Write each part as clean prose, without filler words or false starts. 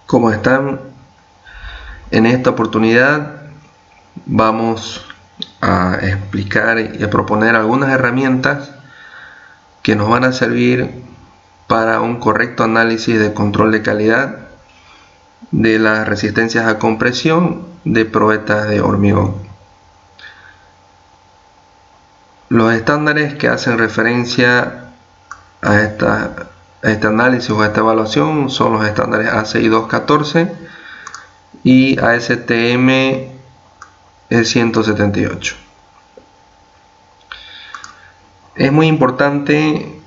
¿Cómo están? En esta oportunidad vamos a explicar y a proponer algunas herramientas que nos van a servir para un correcto análisis de control de calidad de las resistencias a compresión de probetas de hormigón. Los estándares que hacen referencia a este análisis o a esta evaluación son los estándares ACI 214 y ASTM E178. Es muy importante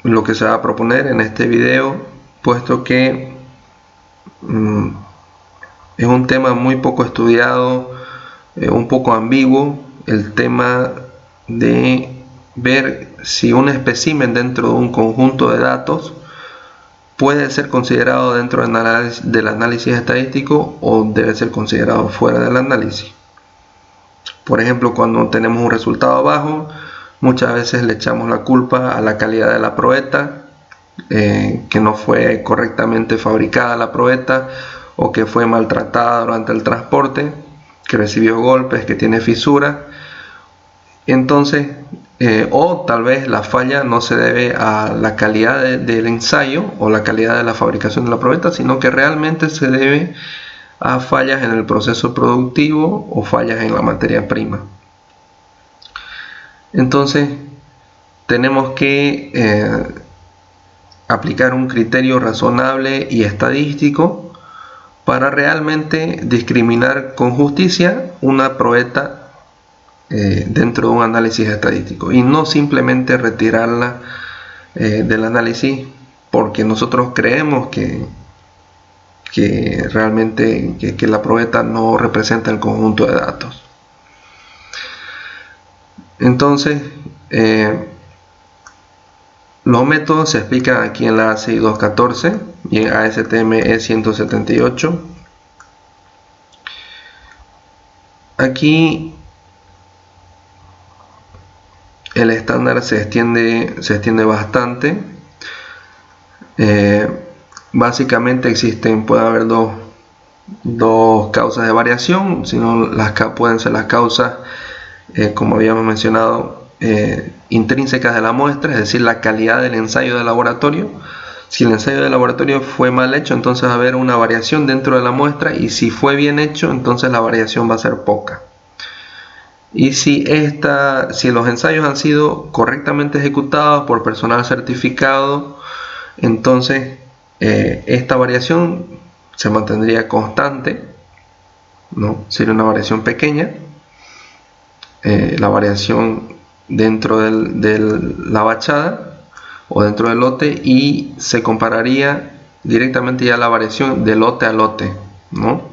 lo que se va a proponer en este video, puesto que es un tema muy poco estudiado, un poco ambiguo, el tema de ver si un espécimen dentro de un conjunto de datos puede ser considerado dentro del análisis estadístico o debe ser considerado fuera del análisis. Por ejemplo, cuando tenemos un resultado bajo, muchas veces le echamos la culpa a la calidad de la probeta, que no fue correctamente fabricada la probeta, o que fue maltratada durante el transporte, que recibió golpes, que tiene fisuras. Entonces, o tal vez la falla no se debe a la calidad del ensayo o la calidad de la fabricación de la probeta, sino que realmente se debe a fallas en el proceso productivo o fallas en la materia prima. Entonces, tenemos que aplicar un criterio razonable y estadístico para realmente discriminar con justicia una probeta dentro de un análisis estadístico y no simplemente retirarla del análisis porque nosotros creemos que realmente que la probeta no representa el conjunto de datos. Entonces, los métodos se explican aquí en la ACI 214 y en ASTM E178. Aquí el estándar se extiende bastante. Básicamente puede haber dos causas de variación, sino pueden ser las causas, como habíamos mencionado, intrínsecas de la muestra, es decir, la calidad del ensayo de laboratorio. Si el ensayo de laboratorio fue mal hecho, entonces va a haber una variación dentro de la muestra, y si fue bien hecho, entonces la variación va a ser poca. Y si los ensayos han sido correctamente ejecutados por personal certificado, entonces esta variación se mantendría constante, ¿no? Sería una variación pequeña. La variación dentro de la bachada o dentro del lote, y se compararía directamente ya la variación de lote a lote, ¿no?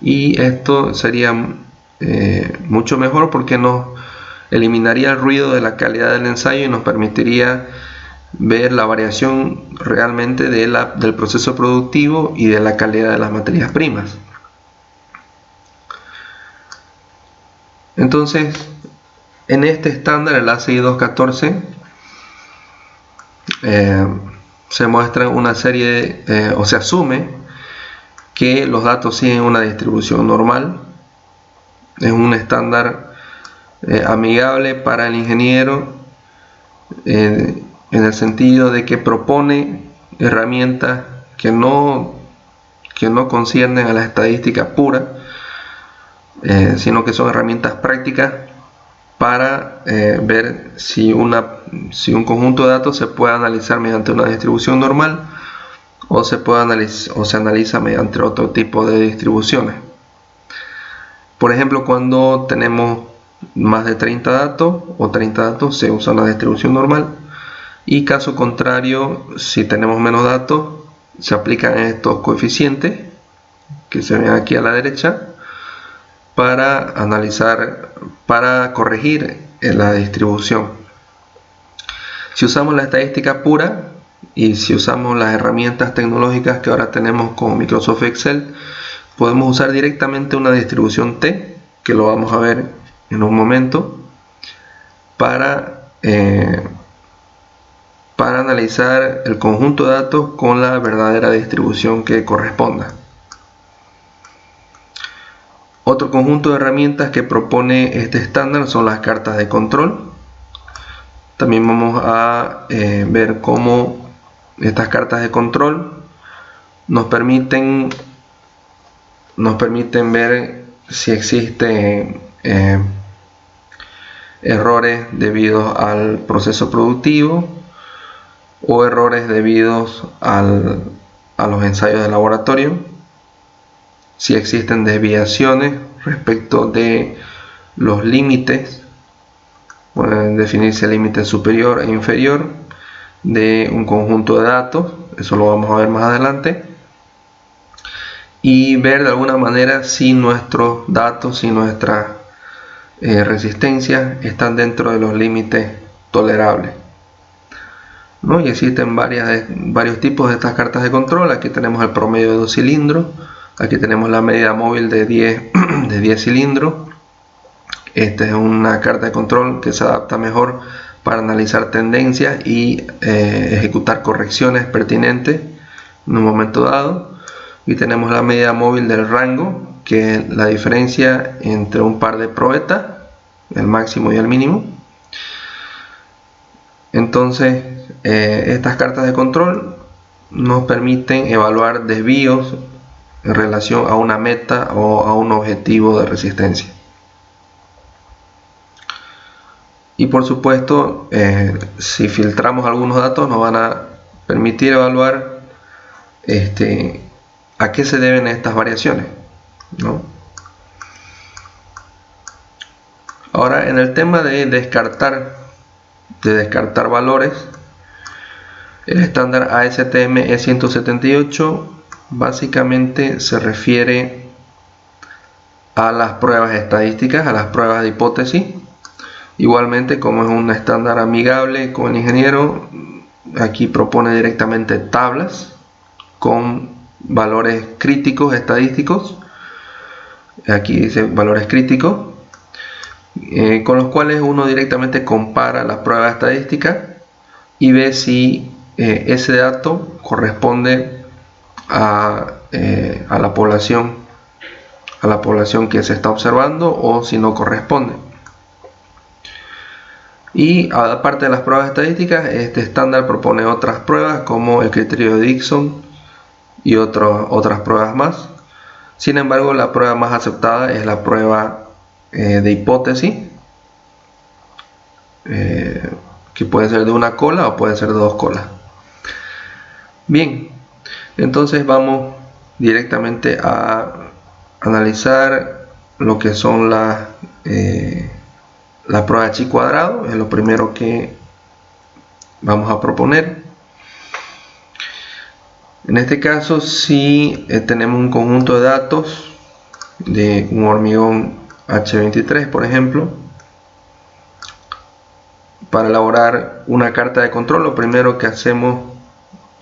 Y esto sería mucho mejor porque nos eliminaría el ruido de la calidad del ensayo y nos permitiría ver la variación realmente del proceso productivo y de la calidad de las materias primas. Entonces, en este estándar, el ACI 214, se muestra una serie o se asume que los datos siguen una distribución normal. Es un estándar amigable para el ingeniero, en el sentido de que propone herramientas que no conciernen a la estadística pura, sino que son herramientas prácticas para ver si un conjunto de datos se puede analizar mediante una distribución normal o se analiza mediante otro tipo de distribuciones. Por ejemplo, cuando tenemos más de 30 datos o 30 datos, se usa una distribución normal, y caso contrario, si tenemos menos datos, se aplican estos coeficientes que se ven aquí a la derecha para corregir la distribución. Si usamos la estadística pura y si usamos las herramientas tecnológicas que ahora tenemos con Microsoft Excel, podemos usar directamente una distribución T, que lo vamos a ver en un momento, para para analizar el conjunto de datos con la verdadera distribución que corresponda. Otro conjunto de herramientas que propone este estándar son las cartas de control. También vamos a ver cómo estas cartas de control nos permiten ver si existen errores debidos al proceso productivo o errores debidos a los ensayos de laboratorio, si existen desviaciones respecto de los límites, pueden definirse el límite superior e inferior de un conjunto de datos, eso lo vamos a ver más adelante, y ver de alguna manera si nuestros datos, si nuestras resistencias están dentro de los límites tolerables, ¿no? Y existen varios tipos de estas cartas de control. Aquí tenemos el promedio de 2 cilindros, aquí tenemos la medida móvil de 10 cilindros. Esta es una carta de control que se adapta mejor para analizar tendencias y ejecutar correcciones pertinentes en un momento dado. Y tenemos la medida móvil del rango, que es la diferencia entre un par de probetas, el máximo y el mínimo. Entonces, estas cartas de control nos permiten evaluar desvíos en relación a una meta o a un objetivo de resistencia. Y por supuesto, si filtramos algunos datos, nos van a permitir evaluar a qué se deben estas variaciones, ¿no? Ahora, en el tema de descartar valores, el estándar ASTM E178 básicamente se refiere a las pruebas estadísticas, a las pruebas de hipótesis. Igualmente, como es un estándar amigable con el ingeniero, aquí propone directamente tablas con valores críticos estadísticos. Aquí dice valores críticos, con los cuales uno directamente compara las pruebas estadísticas y ve si ese dato corresponde a la población que se está observando o si no corresponde. Y aparte de las pruebas estadísticas, este estándar propone otras pruebas como el criterio de Dickson y otras pruebas más. Sin embargo, la prueba más aceptada es la prueba de hipótesis, que puede ser de una cola o puede ser de 2 colas. Bien, entonces vamos directamente a analizar lo que son la prueba de chi cuadrado. Es lo primero que vamos a proponer. En este caso, si tenemos un conjunto de datos de un hormigón H23, por ejemplo, para elaborar una carta de control, lo primero que hacemos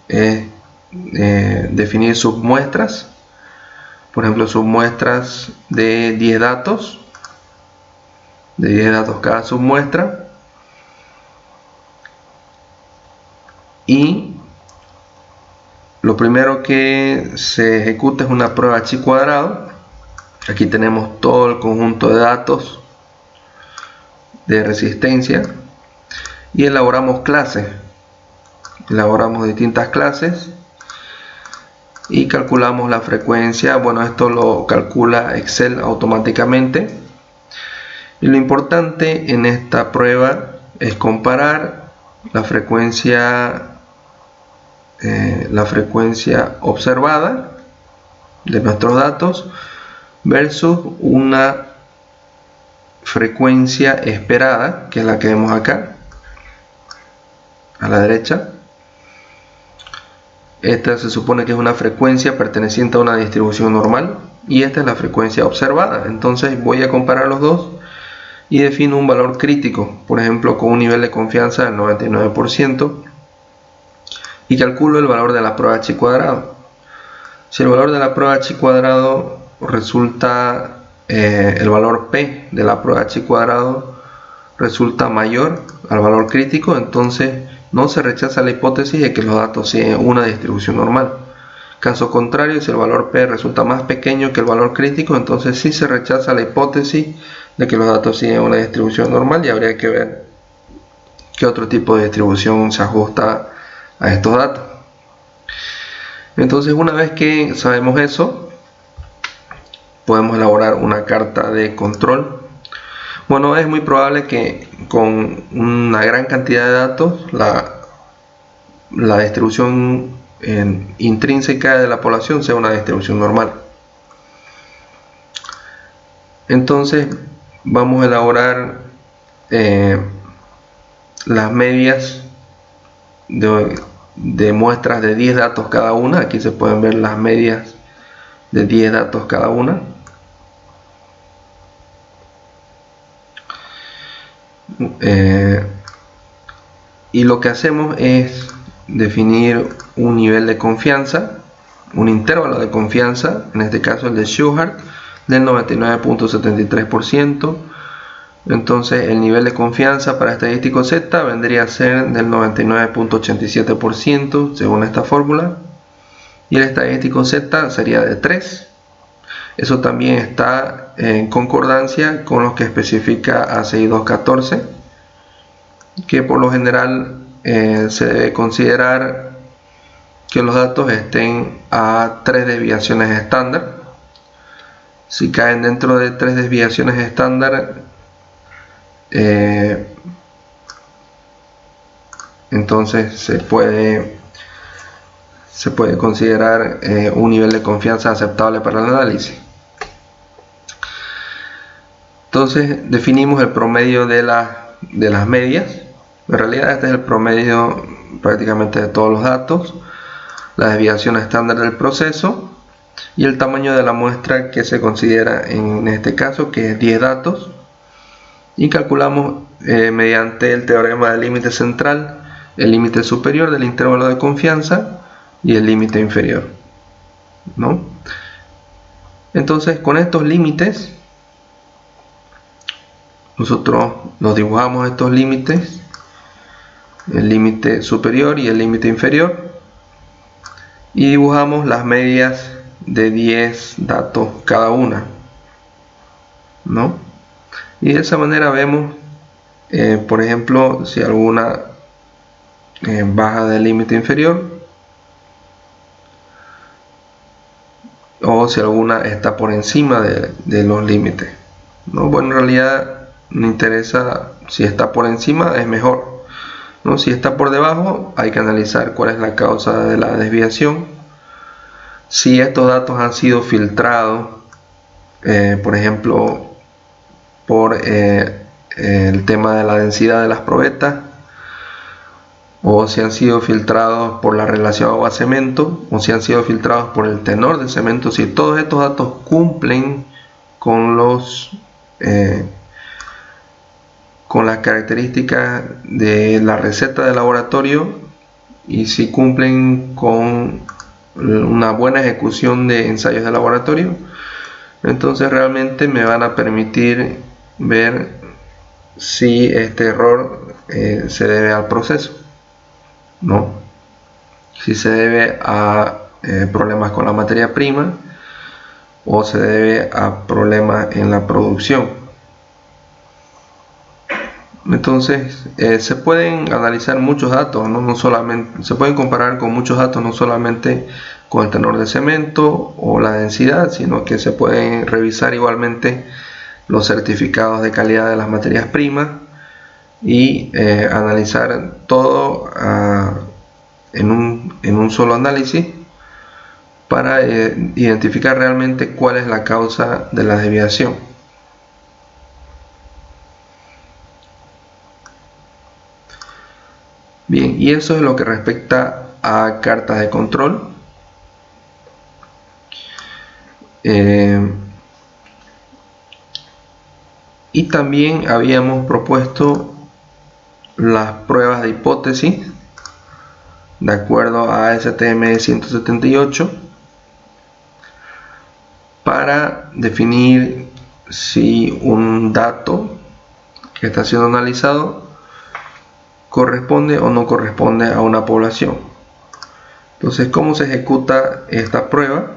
es definir submuestras. Por ejemplo, submuestras de 10 datos, cada submuestra, y lo primero que se ejecuta es una prueba chi cuadrado. Aquí tenemos todo el conjunto de datos de resistencia y elaboramos clases, elaboramos distintas clases y calculamos la frecuencia. Bueno, esto lo calcula Excel automáticamente, y lo importante en esta prueba es comparar la frecuencia observada de nuestros datos versus una frecuencia esperada, que es la que vemos acá a la derecha. Esta se supone que es una frecuencia perteneciente a una distribución normal y esta es la frecuencia observada. Entonces voy a comparar los dos y defino un valor crítico, por ejemplo con un nivel de confianza del 99%, y calculo el valor de la prueba chi cuadrado. Si el valor de la prueba chi cuadrado resulta, el valor P de la prueba chi cuadrado resulta mayor al valor crítico, entonces no se rechaza la hipótesis de que los datos siguen una distribución normal. Caso contrario, si el valor P resulta más pequeño que el valor crítico, entonces sí se rechaza la hipótesis de que los datos siguen una distribución normal y habría que ver qué otro tipo de distribución se ajusta a estos datos. Entonces, una vez que sabemos eso, podemos elaborar una carta de control. Bueno, es muy probable que con una gran cantidad de datos la distribución intrínseca de la población sea una distribución normal. Entonces vamos a elaborar las medias de muestras de 10 datos cada una. Aquí se pueden ver las medias de 10 datos cada una. Y lo que hacemos es definir un nivel de confianza, un intervalo de confianza, en este caso el de Shewhart, del 99.73%. Entonces el nivel de confianza para estadístico Z vendría a ser del 99.87% según esta fórmula, y el estadístico Z sería de 3. Eso también está en concordancia con lo que especifica ACI 214, que por lo general se debe considerar que los datos estén a 3 desviaciones estándar. Si caen dentro de 3 desviaciones estándar, entonces se puede considerar un nivel de confianza aceptable para el análisis. Entonces definimos el promedio de las medias. En realidad este es el promedio prácticamente de todos los datos, la desviación estándar del proceso y el tamaño de la muestra que se considera en este caso, que es 10 datos, y calculamos mediante el teorema del límite central el límite superior del intervalo de confianza y el límite inferior, ¿no? Entonces con estos límites nosotros los dibujamos, estos límites, el límite superior y el límite inferior, y dibujamos las medias de 10 datos cada una, ¿no? Y de esa manera vemos, por ejemplo, si alguna baja del límite inferior o si alguna está por encima de los límites, ¿no? Bueno, en realidad me interesa si está por encima, es mejor, ¿no? Si está por debajo, hay que analizar cuál es la causa de la desviación. Si estos datos han sido filtrados, por ejemplo, por el tema de la densidad de las probetas, o si han sido filtrados por la relación agua-cemento, o si han sido filtrados por el tenor del cemento. Si todos estos datos cumplen con las características de la receta de laboratorio, y si cumplen con una buena ejecución de ensayos de laboratorio, entonces realmente me van a permitir ver si este error se debe al proceso, ¿no? Si se debe a problemas con la materia prima o se debe a problemas en la producción. Entonces se pueden analizar muchos datos, ¿no? No solamente, se pueden comparar con muchos datos, no solamente con el tenor de cemento o la densidad, sino que se pueden revisar igualmente los certificados de calidad de las materias primas y analizar todo en un solo análisis para identificar realmente cuál es la causa de la desviación. Bien, y eso es lo que respecta a cartas de control. Y también habíamos propuesto las pruebas de hipótesis de acuerdo a STM 178 para definir si un dato que está siendo analizado corresponde o no corresponde a una población. Entonces, ¿cómo se ejecuta esta prueba?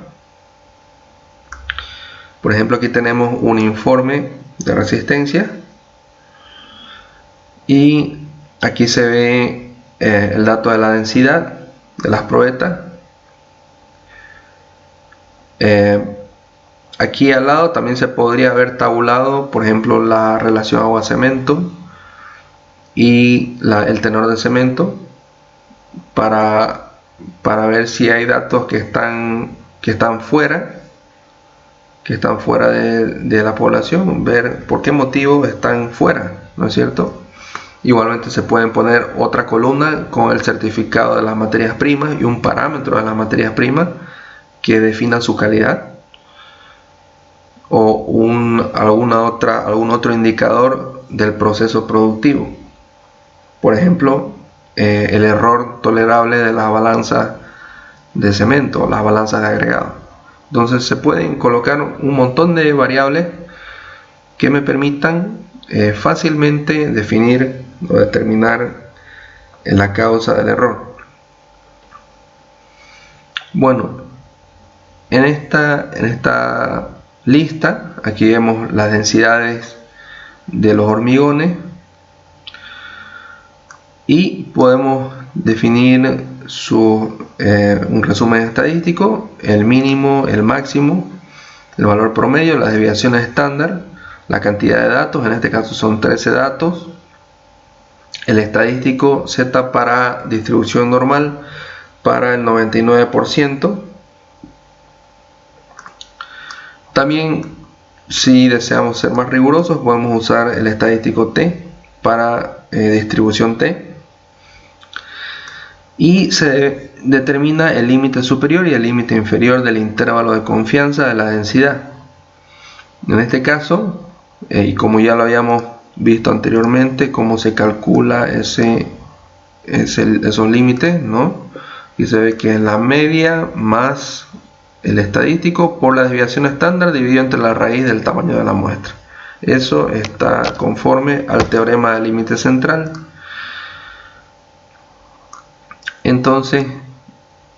Por ejemplo, aquí tenemos un informe de resistencia y aquí se ve el dato de la densidad de las probetas. Aquí al lado también se podría haber tabulado, por ejemplo, la relación agua-cemento y el tenor de cemento para ver si hay datos que están fuera de la población, ver por qué motivo están fuera, ¿no es cierto? Igualmente se pueden poner otra columna con el certificado de las materias primas y un parámetro de las materias primas que defina su calidad, o algún otro indicador del proceso productivo. Por ejemplo, el error tolerable de las balanzas de cemento, las balanzas de agregado. Entonces se pueden colocar un montón de variables que me permitan fácilmente definir o determinar la causa del error. Bueno, en esta lista aquí vemos las densidades de los hormigones y podemos definir un resumen estadístico, el mínimo, el máximo, el valor promedio, las desviaciones estándar, la cantidad de datos, en este caso son 13 datos, el estadístico Z para distribución normal para el 99%. También, si deseamos ser más rigurosos, podemos usar el estadístico T para distribución T. Y se determina el límite superior y el límite inferior del intervalo de confianza de la densidad. En este caso, y como ya lo habíamos visto anteriormente, cómo se calcula esos límites, ¿no? Y se ve que es la media más el estadístico por la desviación estándar dividido entre la raíz del tamaño de la muestra. Eso está conforme al teorema del límite central. Entonces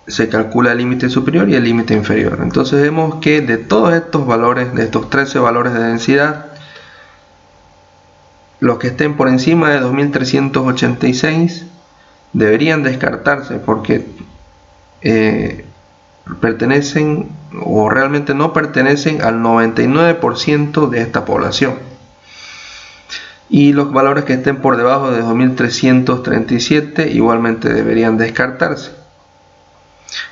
se calcula el límite superior y el límite inferior. Entonces vemos que de todos estos valores, de estos 13 valores de densidad, los que estén por encima de 2386 deberían descartarse porque pertenecen o realmente no pertenecen al 99% de esta población. Y los valores que estén por debajo de 2337 igualmente deberían descartarse.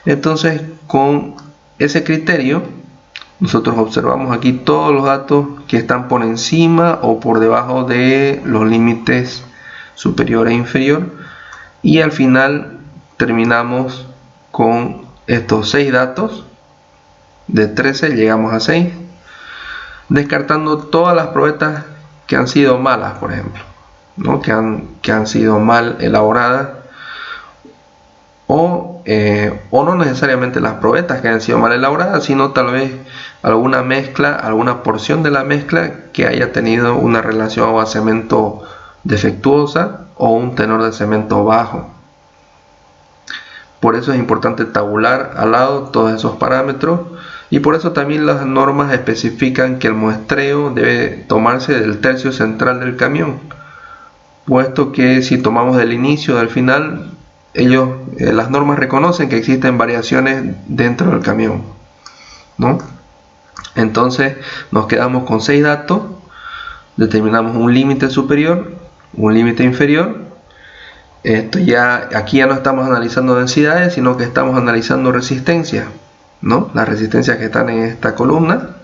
Entonces, con ese criterio, nosotros observamos aquí todos los datos que están por encima o por debajo de los límites superior e inferior, y al final terminamos con estos 6 datos. De 13 llegamos a 6, descartando todas las probetas que han sido malas, por ejemplo, ¿no? que han sido mal elaboradas, o no necesariamente las probetas que han sido mal elaboradas, sino tal vez alguna mezcla, alguna porción de la mezcla que haya tenido una relación agua-cemento defectuosa o un tenor de cemento bajo. Por eso es importante tabular al lado todos esos parámetros, y por eso también las normas especifican que el muestreo debe tomarse del tercio central del camión, puesto que si tomamos del inicio o del final, las normas reconocen que existen variaciones dentro del camión, ¿no? Entonces nos quedamos con 6 datos, determinamos un límite superior, un límite inferior. Aquí ya no estamos analizando densidades, sino que estamos analizando resistencia, ¿no? Las resistencias que están en esta columna.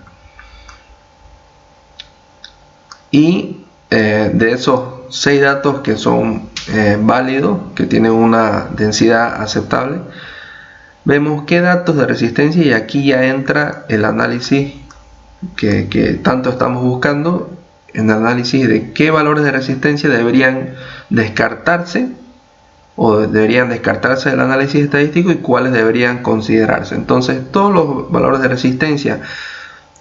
Y de esos 6 datos que son válidos, que tienen una densidad aceptable, vemos qué datos de resistencia, y aquí ya entra el análisis que tanto estamos buscando, el análisis de qué valores de resistencia deberían descartarse o deberían descartarse del análisis estadístico y cuáles deberían considerarse. Entonces todos los valores de resistencia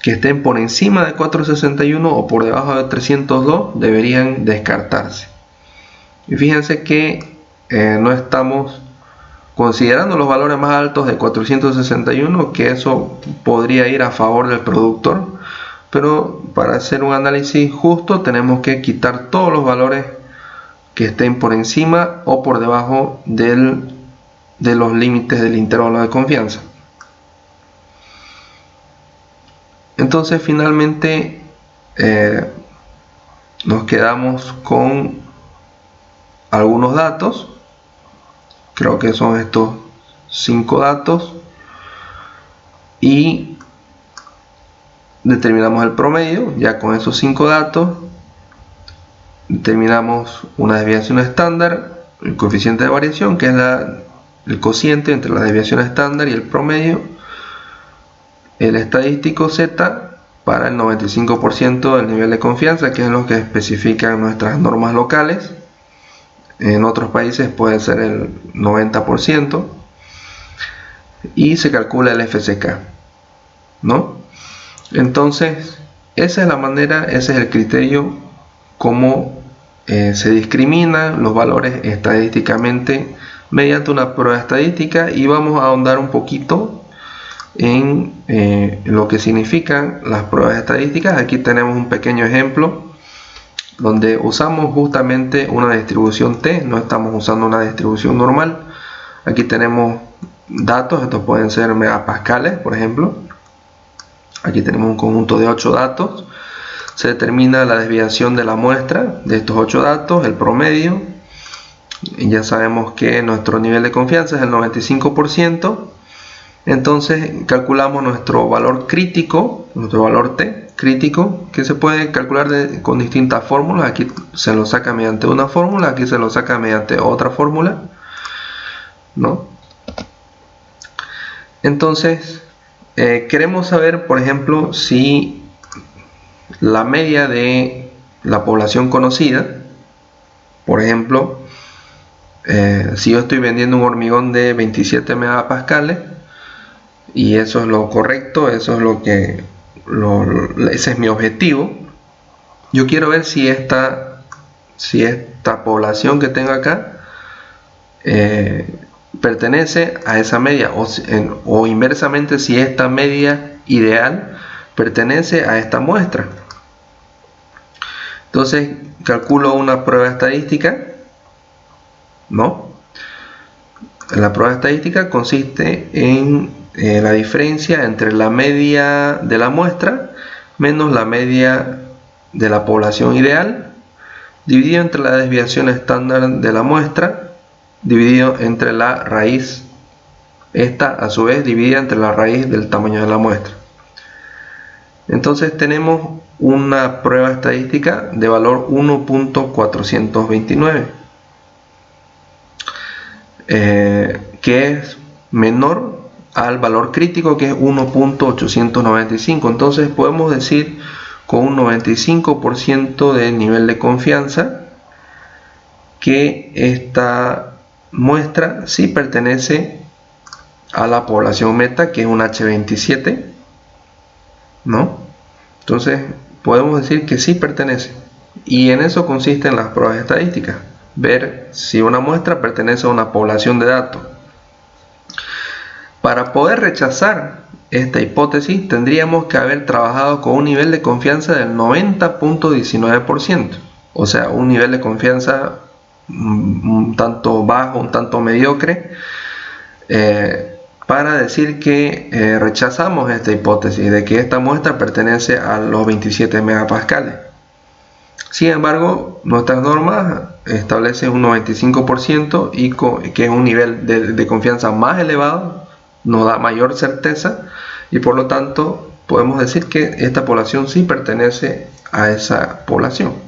que estén por encima de 461 o por debajo de 302 deberían descartarse. Y fíjense que no estamos considerando los valores más altos de 461, que eso podría ir a favor del productor, pero para hacer un análisis justo tenemos que quitar todos los valores que estén por encima o por debajo de los límites del intervalo de confianza. Entonces finalmente nos quedamos con algunos datos. Creo que son estos 5 datos y determinamos el promedio. Ya con esos 5 datos determinamos una desviación estándar, el coeficiente de variación, que es el cociente entre la desviación estándar y el promedio, el estadístico Z para el 95% del nivel de confianza, que es lo que especifican nuestras normas locales. En otros países puede ser el 90%, y se calcula el FCK, ¿no? Entonces esa es la manera, ese es el criterio como se discriminan los valores estadísticamente mediante una prueba estadística, y vamos a ahondar un poquito en lo que significan las pruebas estadísticas. Aquí tenemos un pequeño ejemplo donde usamos justamente una distribución T, no estamos usando una distribución normal. Aquí tenemos datos, estos pueden ser megapascales, por ejemplo. Aquí tenemos un conjunto de 8 datos. Se determina la desviación de la muestra de estos 8 datos, el promedio. Y ya sabemos que nuestro nivel de confianza es el 95%. Entonces calculamos nuestro valor crítico, nuestro valor T crítico, que se puede calcular con distintas fórmulas. Aquí se lo saca mediante una fórmula, aquí se lo saca mediante otra fórmula, ¿no? Entonces queremos saber, por ejemplo, si la media de la población conocida, por ejemplo, si yo estoy vendiendo un hormigón de 27 megapascales y eso es lo correcto, eso es lo que ese es mi objetivo. Yo quiero ver si esta población que tengo acá pertenece a esa media, o inversamente, si esta media ideal pertenece a esta muestra. Entonces calculo una prueba estadística, ¿no? La prueba estadística consiste en la diferencia entre la media de la muestra menos la media de la población ideal, dividido entre la desviación estándar de la muestra, dividido entre la raíz, esta a su vez dividida entre la raíz del tamaño de la muestra. Entonces tenemos una prueba estadística de valor 1.429, que es menor al valor crítico, que es 1.895. Entonces podemos decir con un 95% de nivel de confianza que esta muestra sí pertenece a la población meta, que es un H27, ¿no? Entonces podemos decir que sí pertenece, y en eso consisten las pruebas estadísticas: ver si una muestra pertenece a una población de datos. Para poder rechazar esta hipótesis tendríamos que haber trabajado con un nivel de confianza del 90.19%, o sea, un nivel de confianza un tanto bajo, un tanto mediocre, para decir que rechazamos esta hipótesis de que esta muestra pertenece a los 27 megapascales. Sin embargo, nuestras normas establecen un 95%, y que es un nivel de confianza más elevado, nos da mayor certeza, y por lo tanto podemos decir que esta población sí pertenece a esa población.